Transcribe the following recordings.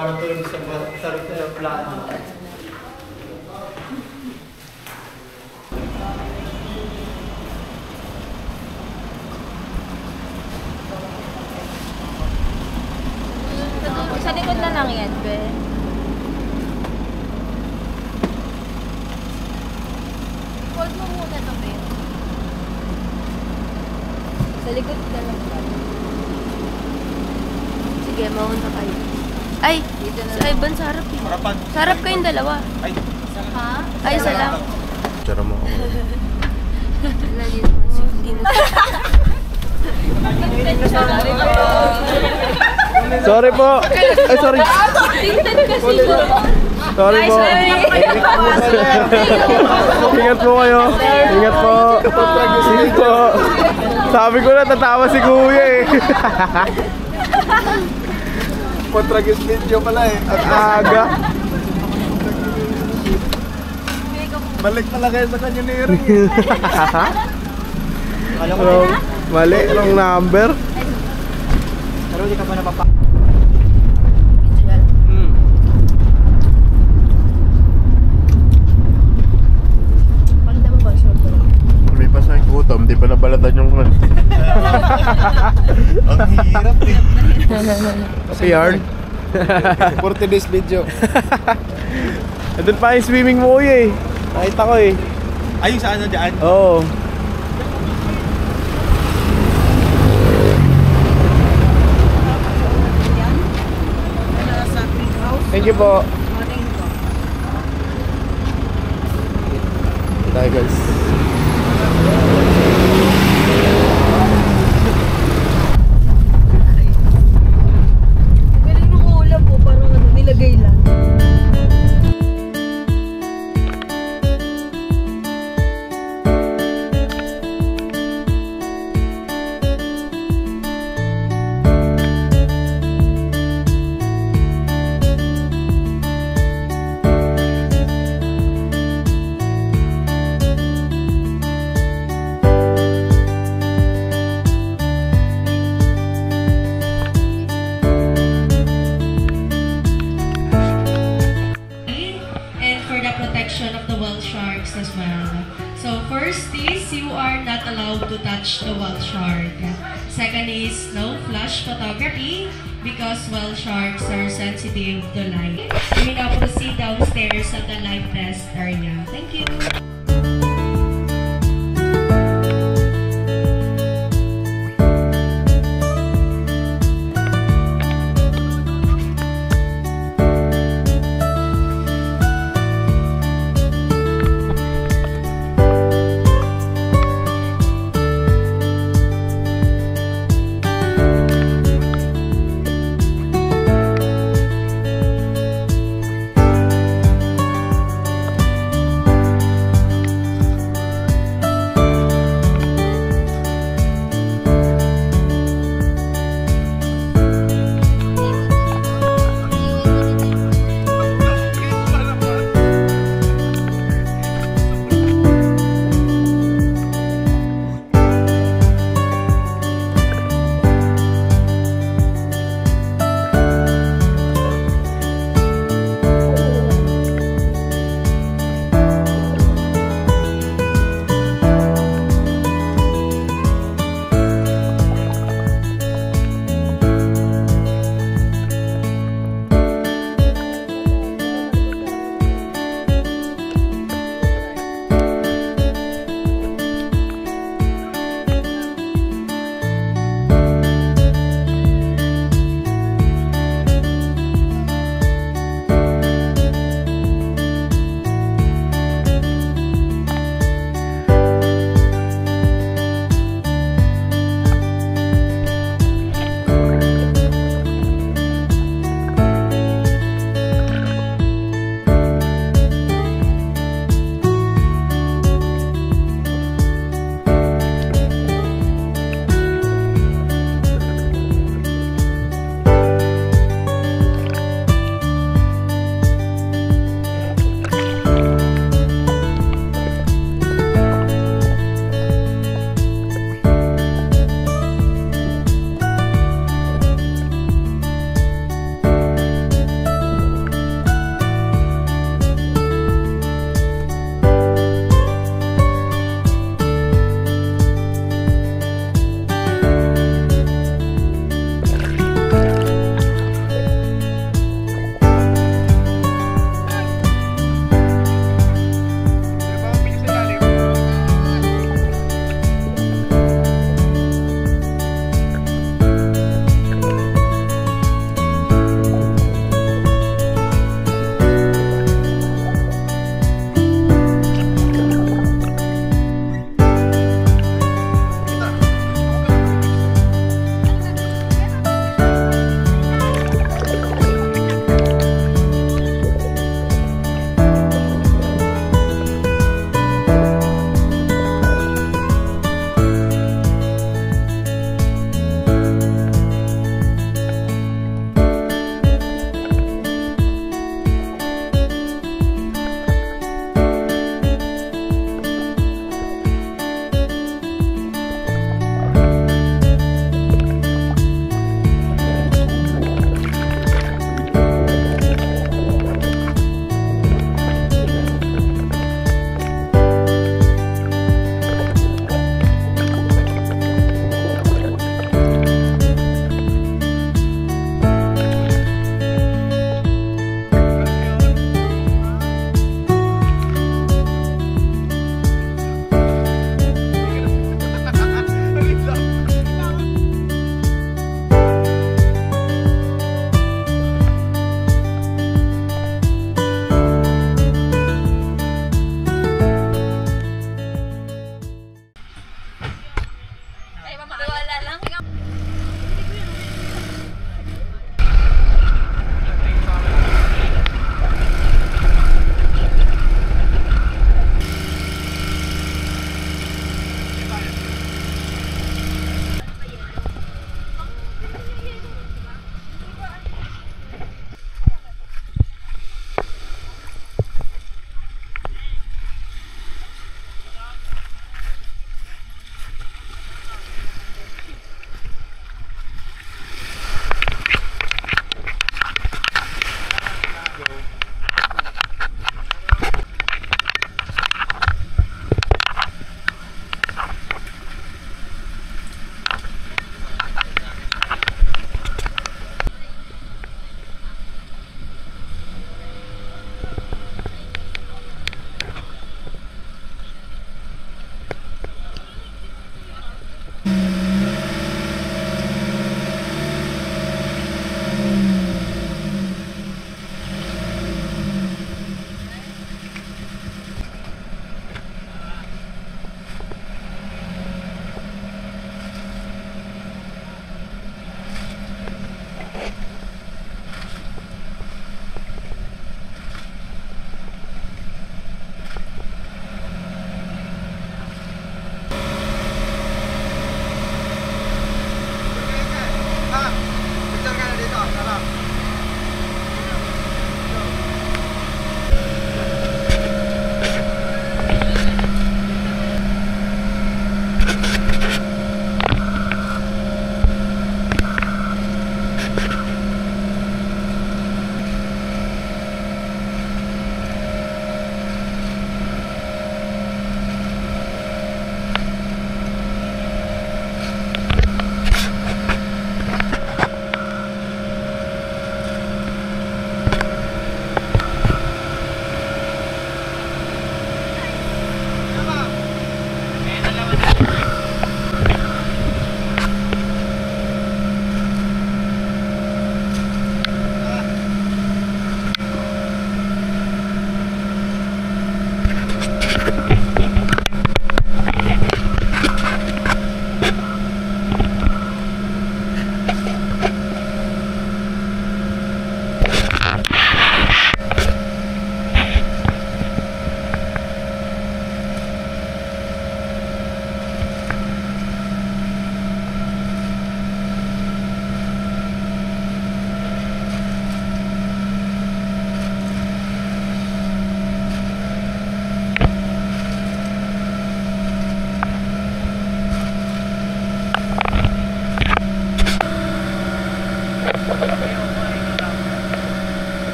Para tulog sa plano. Sa likod na lang yan, be. Hold mo muna to, be. Sa likod na lang. Sige, mauna kayo. Ay! Dito na sa Ivan, sa harap eh. Sa harap kayong dalawa. Ay! Ha? Ay, isa lang. Tara mo ako. Wala dito. Sige na. Sorry po! Ay, sorry! Tingnan kasi. Sorry po! Ingat po kayo! Ingat po! Sige po! Sabi ko na, tatawa si Kuya eh! Kontragis video pala eh. Ang aga! Balik pala kayo sa kanya ni Ering eh. Mali, wrong number. Pero hindi ka pa napapa... May pa sa gutom, di pa nabalatan yung man. Ang hirap eh. Kasi yarn. 40 days video. Andun pa yung swimming mo kuya eh. Nakita ko eh. Ay, yung saan na dyan? Oo. Thank you po. Tayo guys. Galing ng ulap po, parang nilagay lang. Of the whale sharks as well. So first is you are not allowed to touch the whale shark. Second is no flash photography because whale sharks are sensitive to light. You may now proceed downstairs at the light test area. Thank you.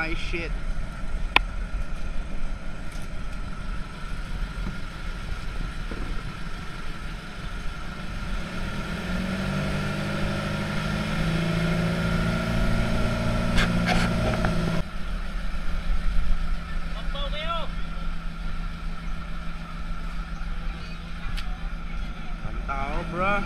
my shit. Ang tao, bro.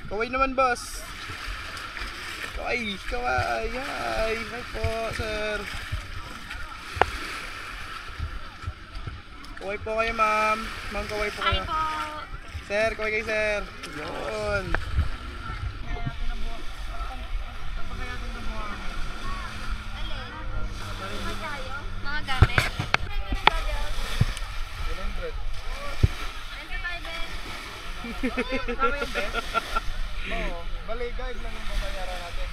Kaway naman, boss. Kaway, kaway. Hi. Hi po, sir. Kaway po kayo, ma'am. Ma'am, kaway po kayo. Hi po. Sir, kaway kayo, sir. Yun. Mga gamit. Oo, bali guide lang yung babayaran natin.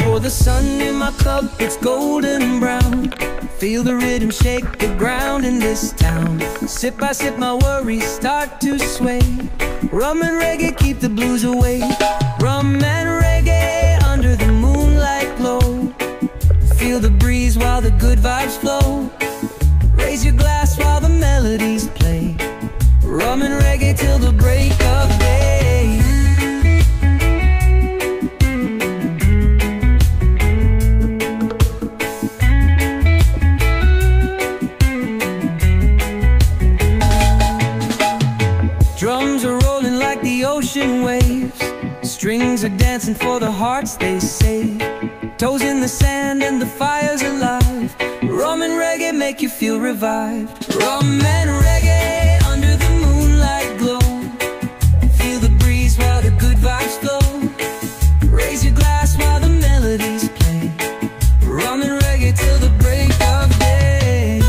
Pour the sun in my cup, it's golden brown. Feel the rhythm shake the ground in this town. Sip by sip my worries start to sway. Rum and reggae keep the blues away. Rum and reggae under the moonlight glow. Feel the breeze while the good vibes flow. Raise your glass while the melodies play. Rum and reggae till the break of day. Drums are rolling like the ocean waves. Strings are dancing for the hearts they save. Toes in the sand and the fire's alive. Rum and reggae make you feel revived. Rum and reggae under the moonlight glow. Feel the breeze while the good vibes flow. Raise your glass while the melodies play. Rum and reggae till the break of day.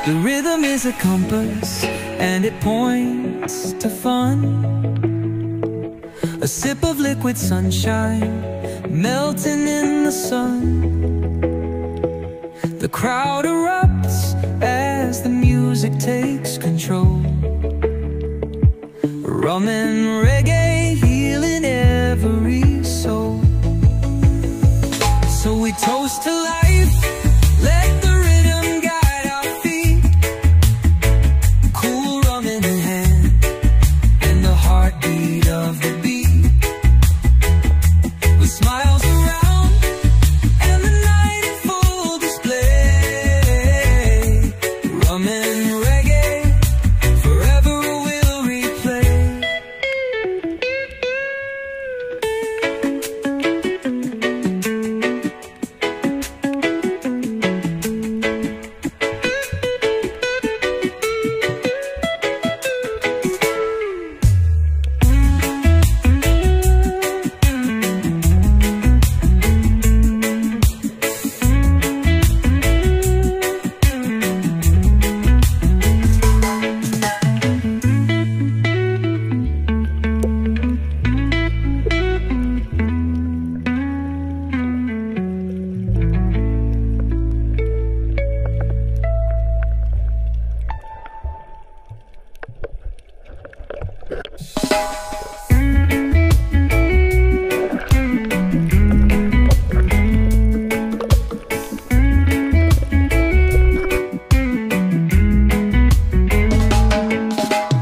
The rhythm is a compass and it points to fun. A sip of liquid sunshine melting in the sun. The crowd erupts as the music takes control. Rum and reggae healing every soul. So we toast to life, let the rhythm guide our feet. Cool rum in hand and the heartbeat of the beat. With smiles around and the night in full display. Rum and reggae, forever we'll replay.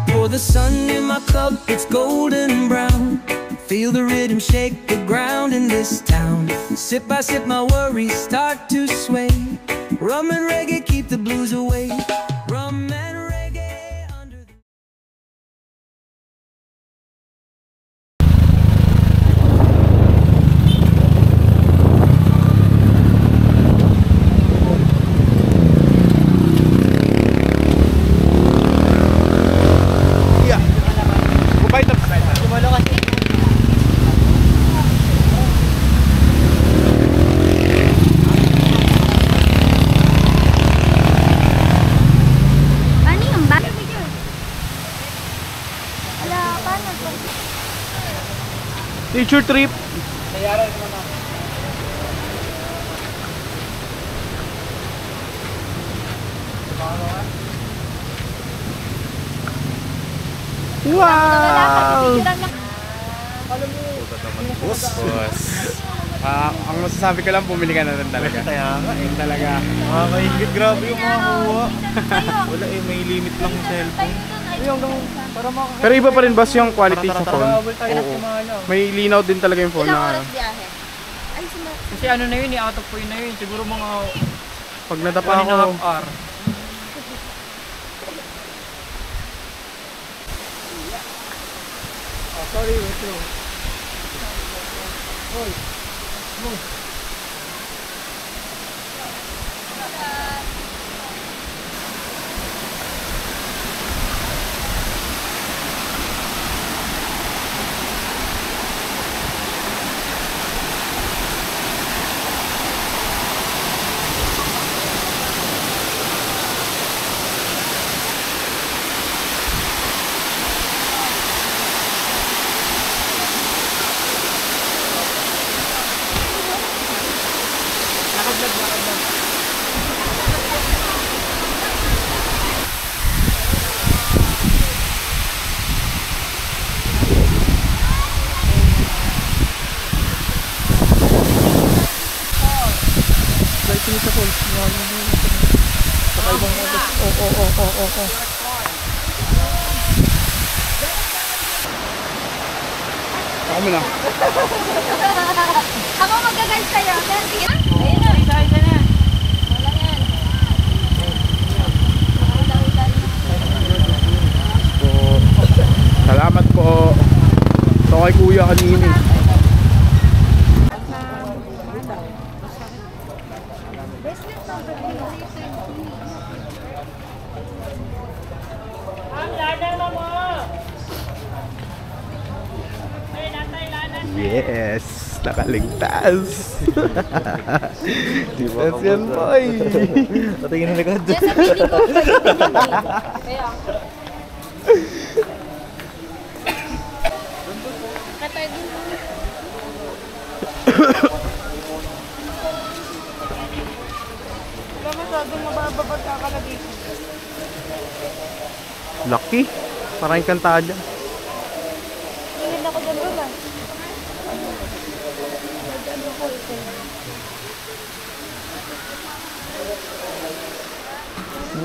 Pour the sun in my cup, it's golden brown. Feel the rhythm shake the ground in this town. Sip by sip my worries start to sway. Rum and reggae keep the blues away. Rum and Teacher trip. Nayaran ko naman. Wow! Boss. Boss. Ang masasabi ko lang, bumili ka na rin talaga. Kaya nga eh. Talaga. Nakakaingit, grabe yung makakuha. Wala eh, may limit lang yung cellphone. Para makakita. Pero iba pa rin boss yung quality sa phone. tayo ng Oo. Himala. May linaw din talaga yung phone Ilang na oras biyahe? Ay, Kasi ano na yun eh, out of point na yun. Siguro mga pag nadapa 1.5 ako. hour. Sorry, wait lang. Ako muna. Ako mag-guide sa'yo. Ayun na. Wala yan. Po. Salamat po. Ito kay kuya kanina. Yes, nakaligtas. Yes, yan boy. Patingin na likod. Diyan sa mini ko. Kaya. Katay din. Wala masyadong mabababag kakalagay. Lucky. Parang kantahan dyan. Tingin ako dyan doon ah.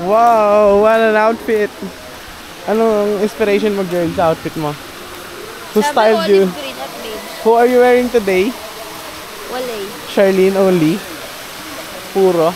Wow, what an outfit. Anong inspiration mo girl sa outfit mo? Who styled you? Olive green at beige. Who are you wearing today? Walay. Charlene only? Puro?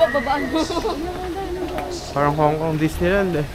Babaan mo. Parang Hong Kong Disneyland eh.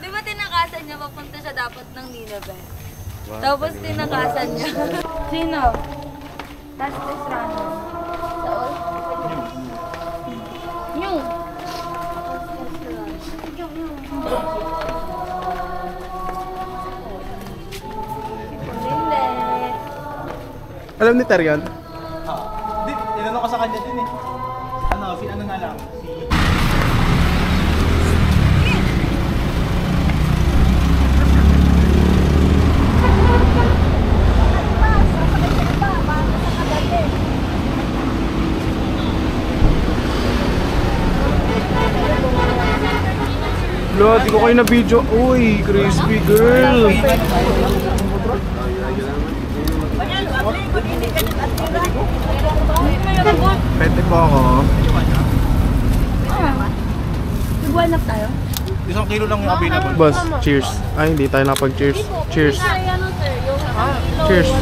Di ba tinakasan niya papunta siya dapat ng Nineveh? Tapos tinakasan niya. Sino? That's this random. Sa all? Yung. Hindi. Alam ni Tarion? Di, tinanong ko sa kanya din eh. Ano, si ano na lang. Si... Lo, di ko kayo na video. Uy, crispy girl. Pwede po ako. Nagwanap tayo? Isang kilo lang yung available. Boss, cheers. Ay, hindi tayo nakapag-cheers. Cheers. Cheers. 1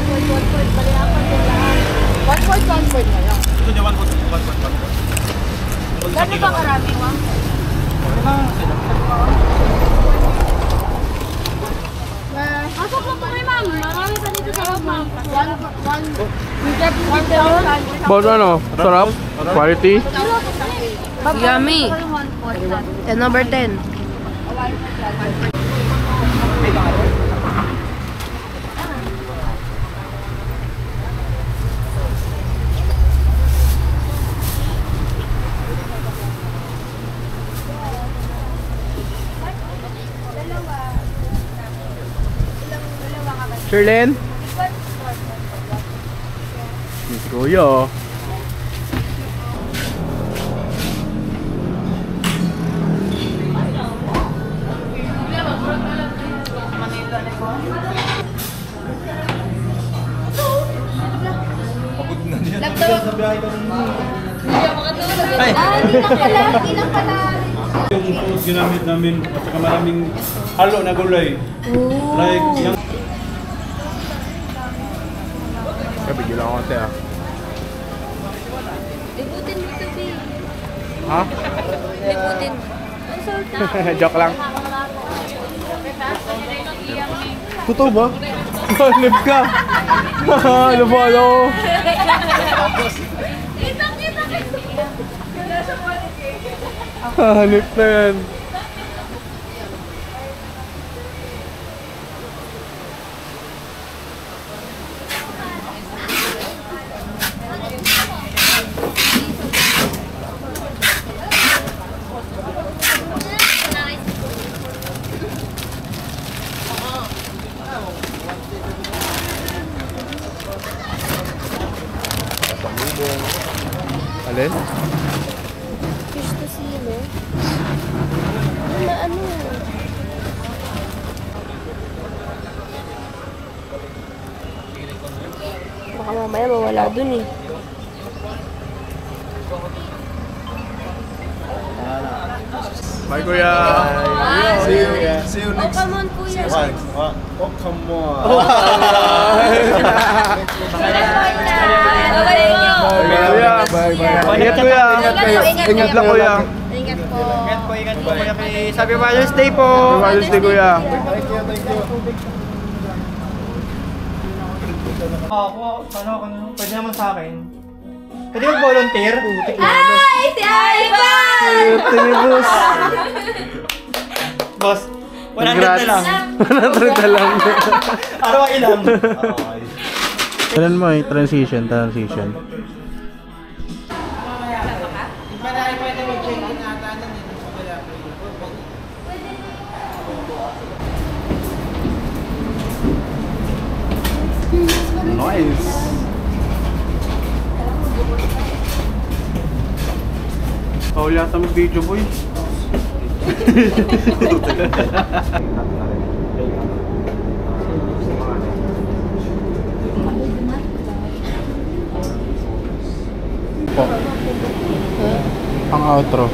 point na lang. Ito niya 1 Gano'n ba karami, ma'am? Pasok lang po kayo, ma'am. Marami pa dito sa loob, ma'am. Boss, ano? Sarap? Quality? Yummy. 10 over 10. Sherlyn? Si Kuya. Yung food ginamit namin at saka maraming halo na gulay. Like yung Bigyan lang ako ate ah. Liputin mo ito, babe. Ha? Liputin. Joke lang. Totoo ba? Hanip ka! Ano ba ano? Hanip na yan. Alin? Fish to silo. Ano? Baka mamaya mawala dun eh. Bye kuya! see you Oh, come on, kuya. Oh, come on. Kuya! Ingat kuya! Ingat lang kuya! Ingat po. Ingat po kuya kay Sabi Mother's Day po. Mother's Day kuya! Ako, pwede naman sa akin. Pwede mag-volunteer? Ay, si Ivan! Tinibus! Boss, 100 na lang. 100 na lang. Araw ilang? Kailan mo eh? Transition. Nice! Kawal yata mag-video boy. Po. Ang outro.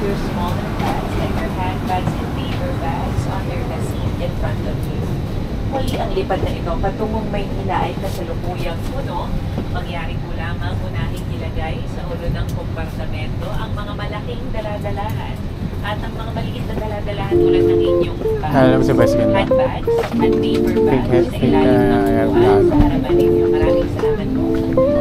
Your smaller bags like your handbags and paper bags under the seat in front of you. Muli ang lipad na ito patungong Maynila ay kasalukuyang puno. Mangyari po lamang unahing ilagay sa ulo ng kompartamento ang mga malaking daladalahan at ang mga maliit na daladalahan tulad ng inyong Alam si Vice Ganda. handbags and paper bags Fake head, na ilalim ng fake, upuan sa harapan ninyo. Maraming salamat po.